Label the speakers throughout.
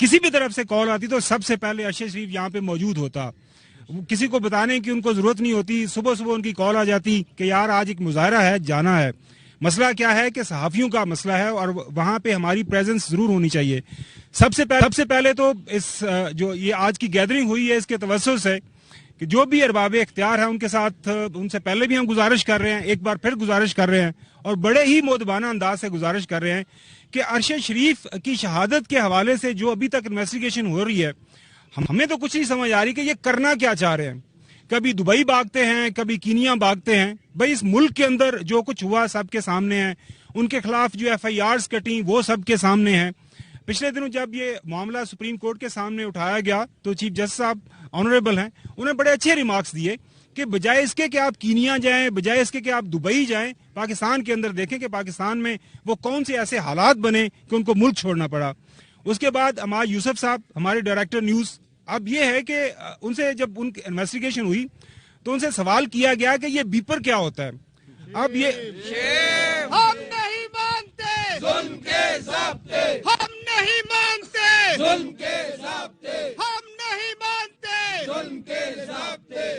Speaker 1: کسی بھی طرف سے کال آتی تو سب سے پہلے ارشد شریف یہاں پہ موجود ہوتا. کسی کو بتانے کی ان کو ضرورت نہیں ہوتی, صبح صبح ان کی کال آ جاتی کہ یار آج ایک مظاہرہ ہے, جانا ہے. مسئلہ کیا ہے کہ صحافیوں کا مسئلہ ہے اور وہاں پہ ہماری پریزنس ضرور ہونی چاہیے. سب سے پہلے تو اس جو یہ آج کی گیدرنگ ہوئی ہے اس کے توسط سے کہ جو بھی ارباب اختیار ہیں ان کے ساتھ, ان سے پہلے بھی ہم گزارش کر رہے ہیں, ایک بار پھر گزارش کر رہے ہیں اور بڑے ہی مؤدبانہ انداز سے گزارش کر رہے ہیں کہ ارشد شریف کی شہادت کے حوالے سے جو ابھی تک انویسٹیگیشن ہو رہی ہے, ہمیں تو کچھ نہیں سمجھ آ رہی کہ یہ کرنا کیا چاہ رہے ہیں. کبھی دبئی بھاگتے ہیں, کبھی کینیا بھاگتے ہیں. بھائی اس ملک کے اندر جو کچھ ہوا سب کے سامنے ہے, ان کے خلاف جو FIRs کٹیں وہ سب کے سامنے ہیں. پچھلے دنوں جب یہ معاملہ سپریم کورٹ کے سامنے اٹھایا گیا تو چیف جسٹس صاحب آنریبل ہیں, انہیں بڑے اچھے ریمارکس دیے کہ بجائے اس کے کہ آپ کینیا جائیں, بجائے اس کے کہ آپ دبئی جائیں, پاکستان کے اندر دیکھیں کہ پاکستان میں وہ کون سے ایسے حالات بنے کہ ان کو ملک چھوڑنا پڑا. اس کے بعد عماد یوسف صاحب ہمارے ڈائریکٹر نیوز, اب یہ ہے کہ ان سے جب ان کی انویسٹیگیشن ہوئی تو ان سے سوال کیا گیا کہ یہ بیپر کیا ہوتا ہے. اب یہ
Speaker 2: ہم نہیں مانتے ظلم کے ضابطے, ہم نہیں مانتے ظلم کے ضابطے, ہم نہیں مانتے ظلم کے ضابطے.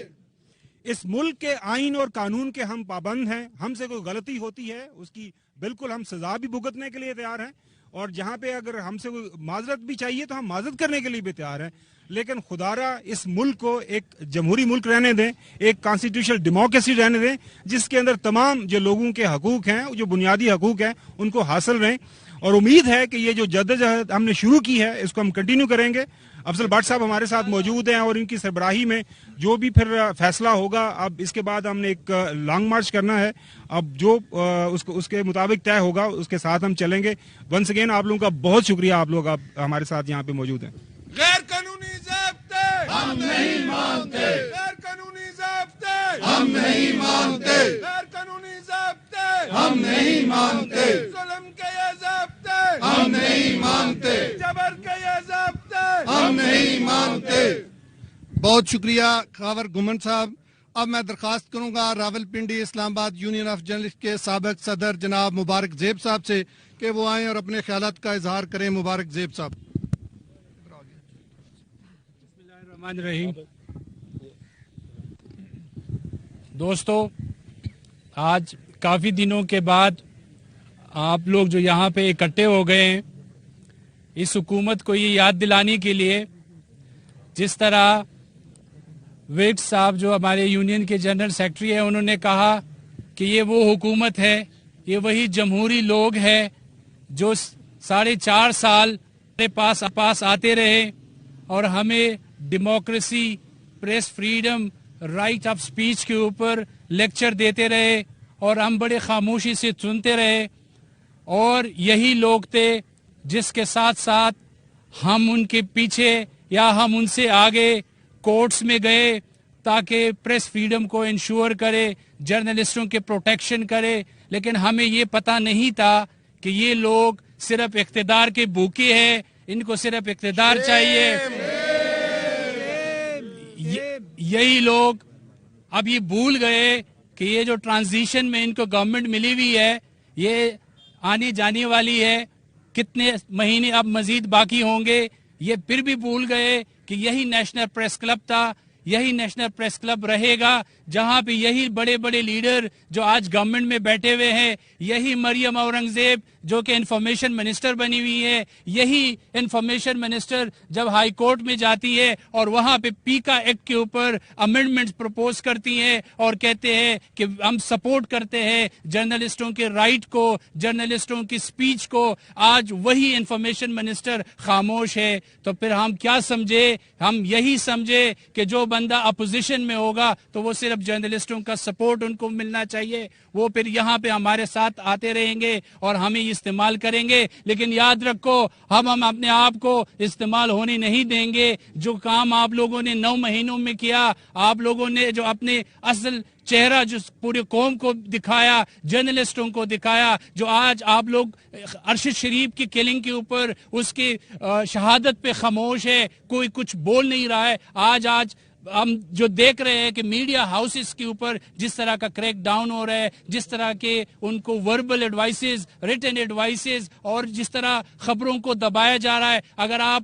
Speaker 1: اس ملک کے آئین اور قانون کے ہم پابند ہیں. ہم سے کوئی غلطی ہوتی ہے اس کی بالکل ہم سزا بھی بھگتنے کے لیے تیار ہیں, اور جہاں پہ اگر ہم سے کوئی معذرت بھی چاہیے تو ہم معذرت کرنے کے لیے بھی تیار ہیں. لیکن خدارا اس ملک کو ایک جمہوری ملک رہنے دیں, ایک کانسٹیٹیوشنل ڈیموکریسی رہنے دیں جس کے اندر تمام جو لوگوں کے حقوق ہیں, جو بنیادی حقوق ہیں, ان کو حاصل رہیں. اور امید ہے کہ یہ جو جدوجہد ہم نے شروع کی ہے اس کو ہم کنٹینیو کریں گے. افضل بٹ صاحب ہمارے ساتھ موجود ہیں اور ان کی سربراہی میں جو بھی پھر فیصلہ ہوگا, اب اس کے بعد ہم نے ایک لانگ مارچ کرنا ہے, اب جو اس کے مطابق طے ہوگا اس کے ساتھ ہم چلیں گے. ونس اگین آپ لوگوں کا بہت شکریہ, آپ لوگ ہمارے ساتھ یہاں پہ موجود ہیں.
Speaker 2: غیر قانونی ضابطے ہم نہیں مانتے, غیر قانونی ضابطے ہم نہیں مانتے, غیر قانونی ضابطے ہم نہیں مانتے, ظلم کے یہ ضابطے ہم نہیں مانتے, جبر کے یہ ضابطے ہم نہیں مانتے.
Speaker 3: بہت شکریہ خاور گمن صاحب. اب میں درخواست کروں گا راول پنڈی اسلام آباد یونین آف جرنلسٹ کے سابق صدر جناب مبارک زیب صاحب سے کہ وہ آئیں اور اپنے خیالات کا اظہار کریں. مبارک زیب صاحب.
Speaker 4: الرحمن الرحیم. دوستو, آج کافی دنوں کے بعد آپ لوگ جو یہاں پہ اکٹھے ہو گئے ہیں اس حکومت کو یہ یاد دلانے کے لیے جس طرح ویکس صاحب جو ہمارے یونین کے جنرل سیکرٹری ہیں انہوں نے کہا کہ یہ وہ حکومت ہے, یہ وہی جمہوری لوگ ہیں جو 4.5 سال پاس آتے رہے اور ہمیں democracy, press freedom, right of speech کے اوپر لیکچر دیتے رہے اور ہم بڑے خاموشی سے سنتے رہے. اور یہی لوگ تھے جس کے ساتھ ساتھ ہم ان کے پیچھے یا ہم ان سے آگے کورٹس میں گئے تاکہ پریس فریڈم کو انشور کرے, جرنلسٹوں کے پروٹیکشن کرے. لیکن ہمیں یہ پتہ نہیں تھا کہ یہ لوگ صرف اقتدار کے بھوکے ہیں, ان کو صرف اقتدار چاہیے. یہی لوگ اب یہ بھول گئے کہ یہ جو ٹرانزیشن میں ان کو گورنمنٹ ملی ہوئی ہے یہ آنے جانے والی ہے, کتنے مہینے اب مزید باقی ہوں گے. یہ پھر بھی بھول گئے کہ یہی نیشنل پریس کلب تھا, یہی نیشنل پریس کلب رہے گا جہاں پہ یہی بڑے بڑے لیڈر جو آج گورنمنٹ میں بیٹھے ہوئے ہیں, یہی مریم اورنگزیب جو کہ انفارمیشن منسٹر بنی ہوئی ہے, یہی انفارمیشن منسٹر جب ہائی کورٹ میں جاتی ہے اور وہاں پہ پیکا ایکٹ کے اوپر امینڈمنٹس پروپوز کرتی ہیں اور کہتے ہیں کہ ہم سپورٹ کرتے ہیں جرنلسٹوں کے رائٹ کو, جرنلسٹوں کی سپیچ کو, آج وہی انفارمیشن منسٹر خاموش ہے. تو پھر ہم کیا سمجھے؟ ہم یہی سمجھے کہ جو بندہ اپوزیشن میں ہوگا تو وہ صرف جرنلسٹوں کا سپورٹ ان کو ملنا چاہیے, وہ پھر یہاں پہ ہمارے ساتھ آتے رہیں گے اور ہمیں استعمال کریں گے. لیکن یاد رکھو ہم اپنے آپ کو استعمال ہونے نہیں دیں گے. جو کام آپ لوگوں نے 9 مہینوں میں کیا, آپ لوگوں نے جو اپنے اصل چہرہ جو پورے قوم کو دکھایا, جرنلسٹوں کو دکھایا, جو آج آپ لوگ ارشد شریف کی کلنگ کے اوپر اس کی شہادت پہ خاموش ہے, کوئی کچھ بول نہیں رہا ہے. آج ہم جو دیکھ رہے ہیں کہ میڈیا ہاؤسز کے اوپر جس طرح کا کریک ڈاؤن ہو رہا ہے, جس طرح کے ان کو وربل ایڈوائسز, ریٹن ایڈوائسز اور جس طرح خبروں کو دبایا جا رہا ہے. اگر آپ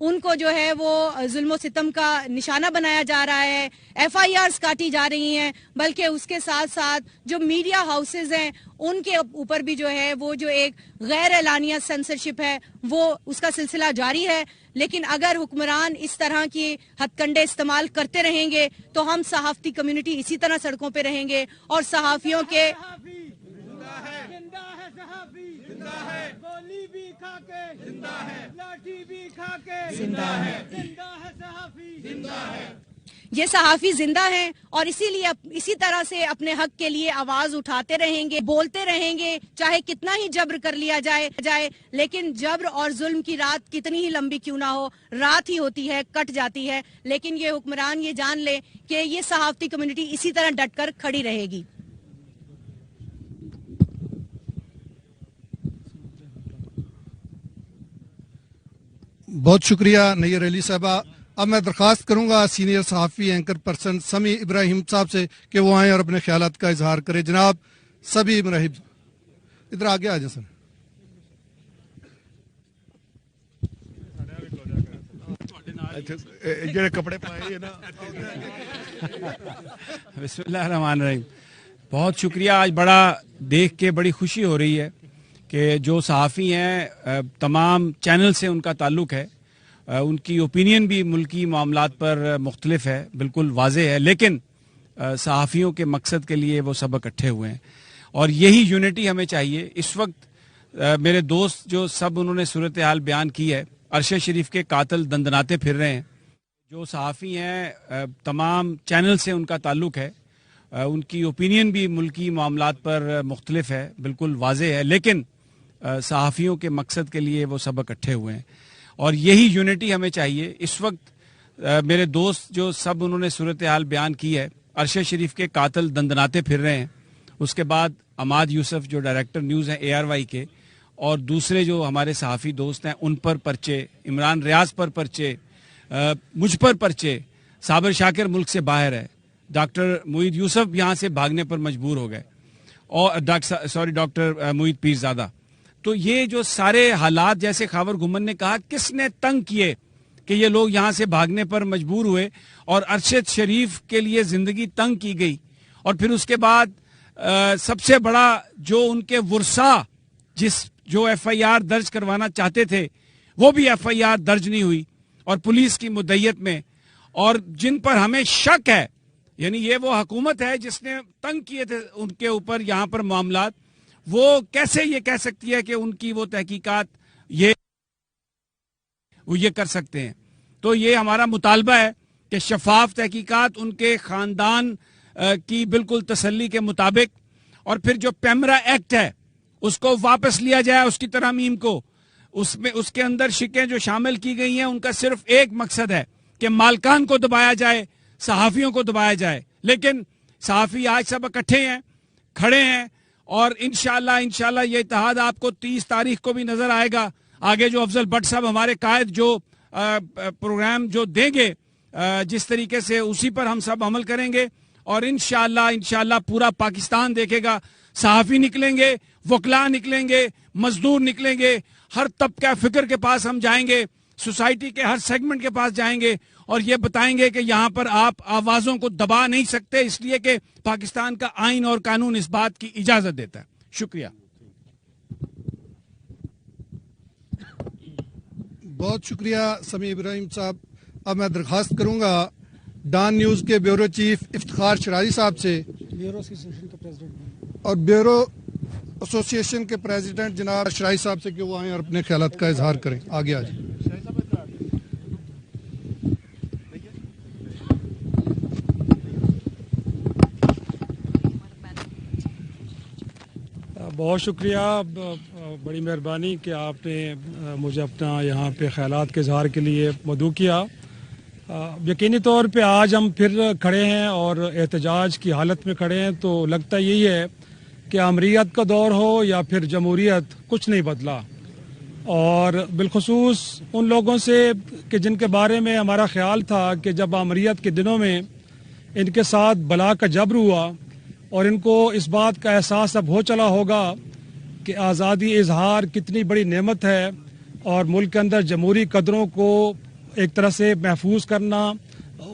Speaker 5: ان کو جو ہے وہ ظلم و ستم کا نشانہ بنایا جا رہا ہے, FIRs کاٹی جا رہی ہیں, بلکہ اس کے ساتھ ساتھ جو میڈیا ہاؤسز ہیں ان کے اوپر بھی جو ہے وہ جو ایک غیر اعلانیہ سینسرشپ ہے وہ اس کا سلسلہ جاری ہے. لیکن اگر حکمران اس طرح کی ہتھ کنڈے استعمال کرتے رہیں گے تو ہم صحافتی کمیونٹی اسی طرح سڑکوں پہ رہیں گے اور صحافیوں کے
Speaker 2: گولی بھی کھا کے زندہ ہے, لاٹھی بھی کھا کے
Speaker 5: زندہ ہے,
Speaker 2: زندہ ہے صحافی, زندہ ہے.
Speaker 5: یہ صحافی زندہ ہیں اور اسی لیے اسی طرح سے اپنے حق کے لیے آواز اٹھاتے رہیں گے, بولتے رہیں گے, چاہے کتنا ہی جبر کر لیا جائے لیکن جبر اور ظلم کی رات کتنی ہی لمبی کیوں نہ ہو, رات ہی ہوتی ہے, کٹ جاتی ہے. لیکن یہ حکمران یہ جان لے کہ یہ صحافتی کمیونٹی اسی طرح ڈٹ کر کھڑی رہے گی.
Speaker 3: بہت شکریہ نیر علی صاحبہ. اب میں درخواست کروں گا سینئر صحافی اینکر پرسن سمیع ابراہیم صاحب سے کہ وہ آئیں اور اپنے خیالات کا اظہار کریں. جناب سمیع ابراہیم ادھر آگے آ جائیں سر.
Speaker 6: بسم اللہ الرحمن الرحیم. بہت شکریہ. آج بڑا دیکھ کے بڑی خوشی ہو رہی ہے کہ جو صحافی ہیں تمام چینل سے ان کا تعلق ہے, ان کی اوپینین بھی ملکی معاملات پر مختلف ہے, بالکل واضح ہے, لیکن صحافیوں کے مقصد کے لیے وہ سب اکٹھے ہوئے ہیں اور یہی یونٹی ہمیں چاہیے. اس وقت میرے دوست جو سب انہوں نے صورتحال بیان کی ہے, عرش شریف کے قاتل دندناتے پھر رہے ہیں. جو صحافی ہیں تمام چینل سے ان کا تعلق ہے, ان کی اوپینین بھی ملکی معاملات پر مختلف ہے, بالکل واضح ہے, لیکن صحافیوں کے مقصد کے لیے وہ سب اکٹھے ہوئے ہیں اور یہی یونٹی ہمیں چاہیے. اس وقت میرے دوست جو سب انہوں نے صورتحال بیان کی ہے, عرش شریف کے قاتل دندناتے پھر رہے ہیں, اس کے بعد عماد یوسف جو ڈائریکٹر نیوز ہیں ARY کے, اور دوسرے جو ہمارے صحافی دوست ہیں ان پر پرچے, عمران ریاض پر پرچے, مجھ پر پرچے, صابر شاکر ملک سے باہر ہے, ڈاکٹر معید یوسف یہاں سے بھاگنے پر مجبور ہو گئے, اور ڈاکٹر معید پیرزادہ. تو یہ جو سارے حالات, جیسے خاور گمن نے کہا, کس نے تنگ کیے کہ یہ لوگ یہاں سے بھاگنے پر مجبور ہوئے اور ارشد شریف کے لیے زندگی تنگ کی گئی. اور پھر اس کے بعد سب سے بڑا جو ان کے ورثا جو FIR درج کروانا چاہتے تھے وہ بھی FIR درج نہیں ہوئی اور پولیس کی مدعیت میں, اور جن پر ہمیں شک ہے, یعنی یہ وہ حکومت ہے جس نے تنگ کیے تھے ان کے اوپر یہاں پر معاملات, وہ کیسے یہ کہہ سکتی ہے کہ ان کی وہ تحقیقات یہ کر سکتے ہیں. تو یہ ہمارا مطالبہ ہے کہ شفاف تحقیقات ان کے خاندان کی بالکل تسلی کے مطابق, اور پھر جو پیمرا ایکٹ ہے اس کو واپس لیا جائے, اس کی ترامیم کو, اس کے اندر شکیں جو شامل کی گئی ہیں ان کا صرف ایک مقصد ہے کہ مالکان کو دبایا جائے, صحافیوں کو دبایا جائے. لیکن صحافی آج سب اکٹھے ہیں, کھڑے ہیں, اور انشاءاللہ یہ اتحاد آپ کو 30 تاریخ کو بھی نظر آئے گا. آگے جو افضل بٹ صاحب ہمارے قائد جو پروگرام جو دیں گے, جس طریقے سے اسی پر ہم سب عمل کریں گے, اور انشاءاللہ پورا پاکستان دیکھے گا. صحافی نکلیں گے, وکلاء نکلیں گے, مزدور نکلیں گے, ہر طبقہ فکر کے پاس ہم جائیں گے, سوسائٹی کے ہر سیگمنٹ کے پاس جائیں گے اور یہ بتائیں گے کہ یہاں پر آپ آوازوں کو دبا نہیں سکتے, اس لیے کہ پاکستان کا آئین اور قانون اس بات کی اجازت دیتا ہے. شکریہ.
Speaker 3: بہت شکریہ سمیع ابراہیم صاحب. اب میں درخواست کروں گا ڈان نیوز کے بیورو چیف افتخار شراری صاحب سے اور بیورو ایسوسیشن کے پریزیڈنٹ جناب شراری صاحب سے کہ وہ آئیں اور اپنے خیالات کا اظہار کریں. آگے آ جائیں.
Speaker 7: بہت شکریہ, بڑی مہربانی کہ آپ نے مجھے اپنا یہاں پہ خیالات کے اظہار کے لیے مدعو کیا. یقینی طور پہ آج ہم پھر کھڑے ہیں اور احتجاج کی حالت میں کھڑے ہیں, تو لگتا یہی ہے کہ امریت کا دور ہو یا پھر جمہوریت, کچھ نہیں بدلا. اور بالخصوص ان لوگوں سے کہ جن کے بارے میں ہمارا خیال تھا کہ جب امریت کے دنوں میں ان کے ساتھ بلا کا جبر ہوا اور ان کو اس بات کا احساس اب ہو چلا ہوگا کہ آزادی اظہار کتنی بڑی نعمت ہے اور ملک کے اندر جمہوری قدروں کو ایک طرح سے محفوظ کرنا،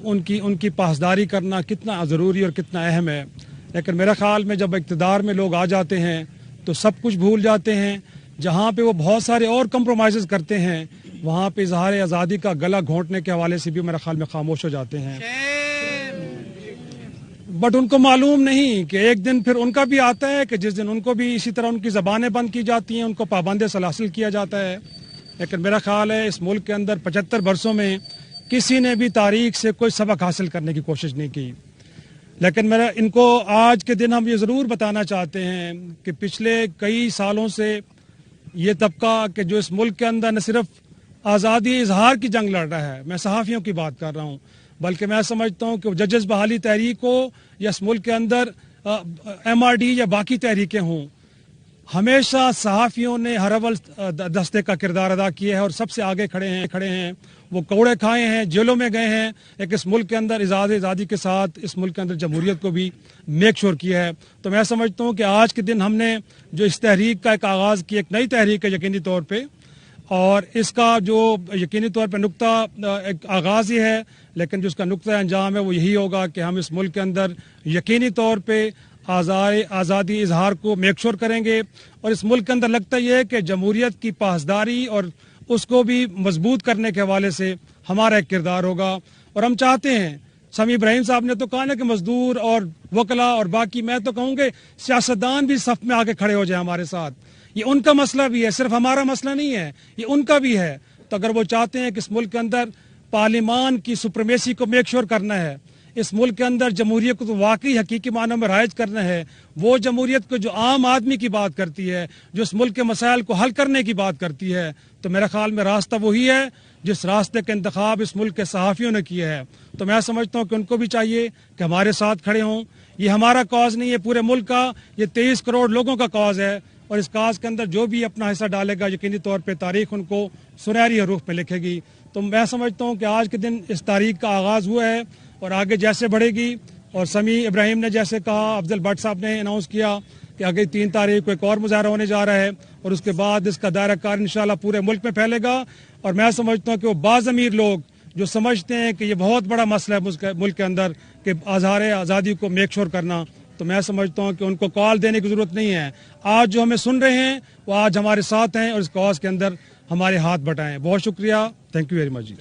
Speaker 7: ان کی پاسداری کرنا کتنا ضروری اور کتنا اہم ہے. لیکن میرا خیال میں جب اقتدار میں لوگ آ جاتے ہیں تو سب کچھ بھول جاتے ہیں. جہاں پہ وہ بہت سارے اور کمپرومائزز کرتے ہیں وہاں پہ اظہار آزادی کا گلا گھونٹنے کے حوالے سے بھی میرا خیال میں خاموش ہو جاتے ہیں. بٹ ان کو معلوم نہیں کہ ایک دن پھر ان کا بھی آتا ہے کہ جس دن ان کو بھی اسی طرح ان کی زبانیں بند کی جاتی ہیں، ان کو پابند سلاسل کیا جاتا ہے. لیکن میرا خیال ہے اس ملک کے اندر 75 برسوں میں کسی نے بھی تاریخ سے کوئی سبق حاصل کرنے کی کوشش نہیں کی. لیکن ان کو آج کے دن ہم یہ ضرور بتانا چاہتے ہیں کہ پچھلے کئی سالوں سے یہ طبقہ کہ جو اس ملک کے اندر نہ صرف آزادی اظہار کی جنگ لڑ رہا ہے، میں صحافیوں کی بات کر رہا ہوں، بلکہ میں سمجھتا ہوں کہ ججز بحالی تحریک ہو یا اس ملک کے اندر MRD یا باقی تحریکیں ہوں، ہمیشہ صحافیوں نے ہر اول دستے کا کردار ادا کیا ہے اور سب سے آگے کھڑے ہیں. وہ کوڑے کھائے ہیں، جیلوں میں گئے ہیں، ایک اس ملک کے اندر آزادی کے ساتھ اس ملک کے اندر جمہوریت کو بھی میک شور کیا ہے. تو میں سمجھتا ہوں کہ آج کے دن ہم نے جو اس تحریک کا ایک آغاز کیا، ایک نئی تحریک ہے یقینی طور پہ، اور اس کا جو یقینی طور پہ نقطہ ایک آغاز ہی ہے، لیکن جو اس کا نقطہ انجام ہے وہ یہی ہوگا کہ ہم اس ملک کے اندر یقینی طور پہ آزادی اظہار کو میک شور کریں گے. اور اس ملک کے اندر لگتا یہ ہے کہ جمہوریت کی پاسداری اور اس کو بھی مضبوط کرنے کے حوالے سے ہمارا ایک کردار ہوگا. اور ہم چاہتے ہیں، سمیع ابراہیم صاحب نے تو کہا نا کہ مزدور اور وکلا اور باقی، میں تو کہوں گے سیاستدان بھی صف میں آگے کھڑے ہو جائیں ہمارے ساتھ. یہ ان کا مسئلہ بھی ہے، صرف ہمارا مسئلہ نہیں ہے، یہ ان کا بھی ہے. تو اگر وہ چاہتے ہیں کہ اس ملک کے اندر پارلیمان کی سپریمیسی کو میک شور کرنا ہے، اس ملک کے اندر جمہوریت کو تو واقعی حقیقی معنوں میں رائج کرنا ہے، وہ جمہوریت کو جو عام آدمی کی بات کرتی ہے، جو اس ملک کے مسائل کو حل کرنے کی بات کرتی ہے، تو میرے خیال میں راستہ وہی ہے جس راستے کا انتخاب اس ملک کے صحافیوں نے کیا ہے. تو میں سمجھتا ہوں کہ ان کو بھی چاہیے کہ ہمارے ساتھ کھڑے ہوں. یہ ہمارا کاز نہیں ہے، پورے ملک کا، یہ 23 کروڑ لوگوں کا کاز ہے، اور اس کاز کے اندر جو بھی اپنا حصہ ڈالے گا یقینی طور پہ تاریخ ان کو سنہری حروف میں لکھے گی. تو میں سمجھتا ہوں کہ آج کے دن اس تاریخ کا آغاز ہوا ہے اور آگے جیسے بڑھے گی. اور سمیع ابراہیم نے جیسے کہا، افضل بٹ صاحب نے اناؤنس کیا کہ آگے 3 تاریخ کو ایک اور مظاہرہ ہونے جا رہا ہے، اور اس کے بعد اس کا دائرہ کار انشاءاللہ پورے ملک میں پھیلے گا. اور میں سمجھتا ہوں کہ وہ باضمیر لوگ جو سمجھتے ہیں کہ یہ بہت بڑا مسئلہ ہے ملک کے اندر کہ اظہار آزادی کو میک شور کرنا، تو میں سمجھتا ہوں کہ ان کو کال دینے کی ضرورت نہیں ہے. آج جو ہمیں سن رہے ہیں وہ آج ہمارے ساتھ ہیں اور اس کاز کے اندر ہمارے ہاتھ بٹائیں. بہت شکریہ، تھینک یو ویری مچ.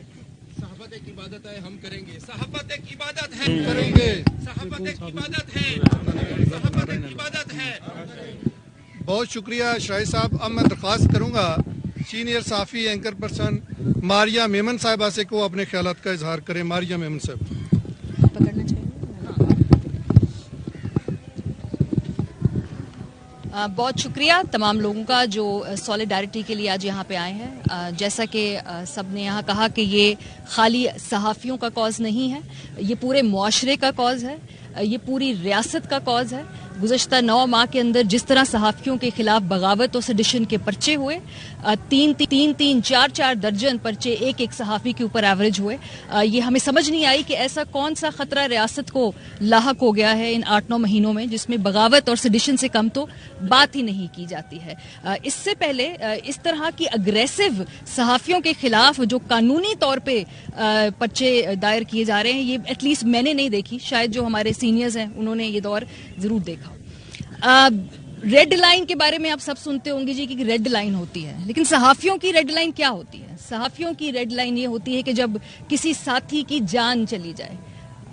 Speaker 2: صحابت ایک عبادت ہے، ہم کریں گے. صحابت ایک عبادت ہے، ہم کریں گے. صحابت ایک عبادت ہے، صحابت ایک عبادت ہے.
Speaker 3: بہت شکریہ شاہد صاحب. اب میں درخواست کروں گا سینئر صحافی اینکر پرسن ماریہ میمن صاحبہ سے کو اپنے خیالات کا اظہار کریں. ماریہ میمن صاحب.
Speaker 8: بہت شکریہ تمام لوگوں کا جو سولیڈیرٹی کے لیے آج یہاں پہ آئے ہیں. جیسا کہ سب نے یہاں کہا کہ یہ خالی صحافیوں کا کاز نہیں ہے، یہ پورے معاشرے کا کاز ہے، یہ پوری ریاست کا کاز ہے. گزشتہ 9 ماہ کے اندر جس طرح صحافیوں کے خلاف بغاوت اور سیڈیشن کے پرچے ہوئے، 4 درجن پرچے ایک صحافی کے اوپر ایوریج ہوئے، یہ ہمیں سمجھ نہیں آئی کہ ایسا کون سا خطرہ ریاست کو لاحق ہو گیا ہے ان 8-9 مہینوں میں جس میں بغاوت اور سیڈیشن سے کم تو بات ہی نہیں کی جاتی ہے. اس سے پہلے اس طرح کی اگریسو صحافیوں کے خلاف جو قانونی طور پہ پرچے دائر کیے جا رہے ہیں، یہ ایٹ لیسٹ میں نے نہیں دیکھی، شاید جو ہمارے سینئرز ہیں انہوں نے یہ دور ضرور دیکھا. ریڈ لائن کے بارے میں آپ سب سنتے ہوں گے جی کہ ریڈ لائن ہوتی ہے، لیکن صحافیوں کی ریڈ لائن کیا ہوتی ہے؟ صحافیوں کی ریڈ لائن یہ ہوتی ہے کہ جب کسی ساتھی کی جان چلی جائے.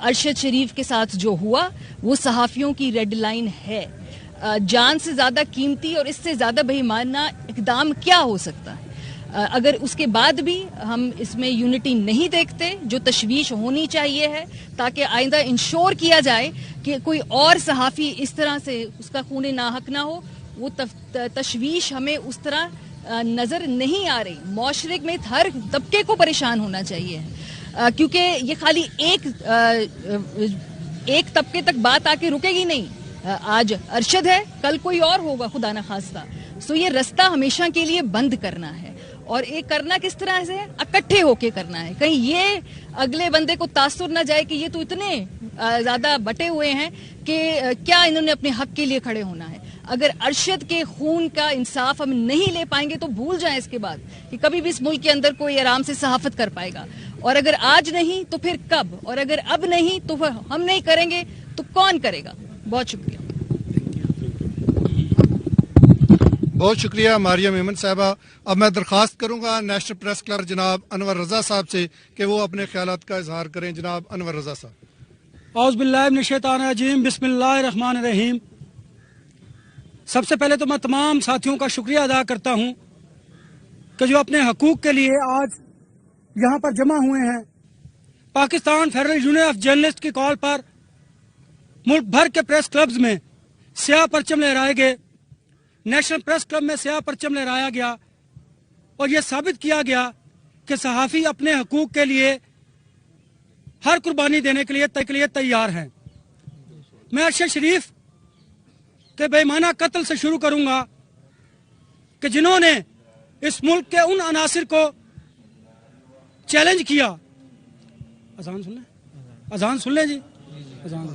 Speaker 8: ارشد شریف کے ساتھ جو ہوا وہ صحافیوں کی ریڈ لائن ہے. جان سے زیادہ قیمتی اور اس سے زیادہ بے ایمانہ اقدام کیا ہو سکتا ہے؟ اگر اس کے بعد بھی ہم اس میں یونٹی نہیں دیکھتے، جو تشویش ہونی چاہیے ہے تاکہ آئندہ انشور کیا جائے کہ کوئی اور صحافی اس طرح سے اس کا خون ناحق نہ ہو، وہ تشویش ہمیں اس طرح نظر نہیں آ رہی. معاشرے میں ہر طبقے کو پریشان ہونا چاہیے، کیونکہ یہ خالی ایک طبقے تک بات آ کے رکے گی نہیں. آج ارشد ہے، کل کوئی اور ہوگا خدا نخواستہ. سو یہ رستہ ہمیشہ کے لیے بند کرنا ہے، اور ایک کرنا کس طرح سے اکٹھے ہو کے کرنا ہے. کہیں یہ اگلے بندے کو تاثر نہ جائے کہ یہ تو اتنے زیادہ بٹے ہوئے ہیں کہ کیا انہوں نے اپنے حق کے لیے کھڑے ہونا ہے. اگر ارشد کے خون کا انصاف ہم نہیں لے پائیں گے تو بھول جائیں اس کے بعد کہ کبھی بھی اس ملک کے اندر کوئی آرام سے صحافت کر پائے گا. اور اگر آج نہیں تو پھر کب, اور اگر اب نہیں تو پھر ہم نہیں کریں گے تو کون کرے گا. بہت شکریہ.
Speaker 3: بہت شکریہ مریم ایمن صاحبہ. اب میں درخواست کروں گا نیشنل پریس کلب جناب انور رضا صاحب سے کہ وہ اپنے خیالات کا اظہار کریں. جناب انور رضا صاحب.
Speaker 7: اعوذ باللہ من الشیطان الرجیم, بسم اللہ الرحمن الرحیم. سب سے پہلے تو میں تمام ساتھیوں کا شکریہ ادا کرتا ہوں کہ جو اپنے حقوق کے لیے آج یہاں پر جمع ہوئے ہیں. Pakistan federal union of journalist کی کال پر ملک بھر کے پریس کلبز میں سیاہ پرچم لہرائے گئے. نیشنل پریس کلب میں سیاہ پرچم لہرایا گیا اور یہ ثابت کیا گیا کہ صحافی اپنے حقوق کے لیے ہر قربانی دینے کے لیے تیار ہیں. میں ارشد شریف کے بے ایمانہ قتل سے شروع کروں گا کہ جنہوں نے اس ملک کے ان عناصر کو چیلنج کیا. اذان سن لیں جی, اذان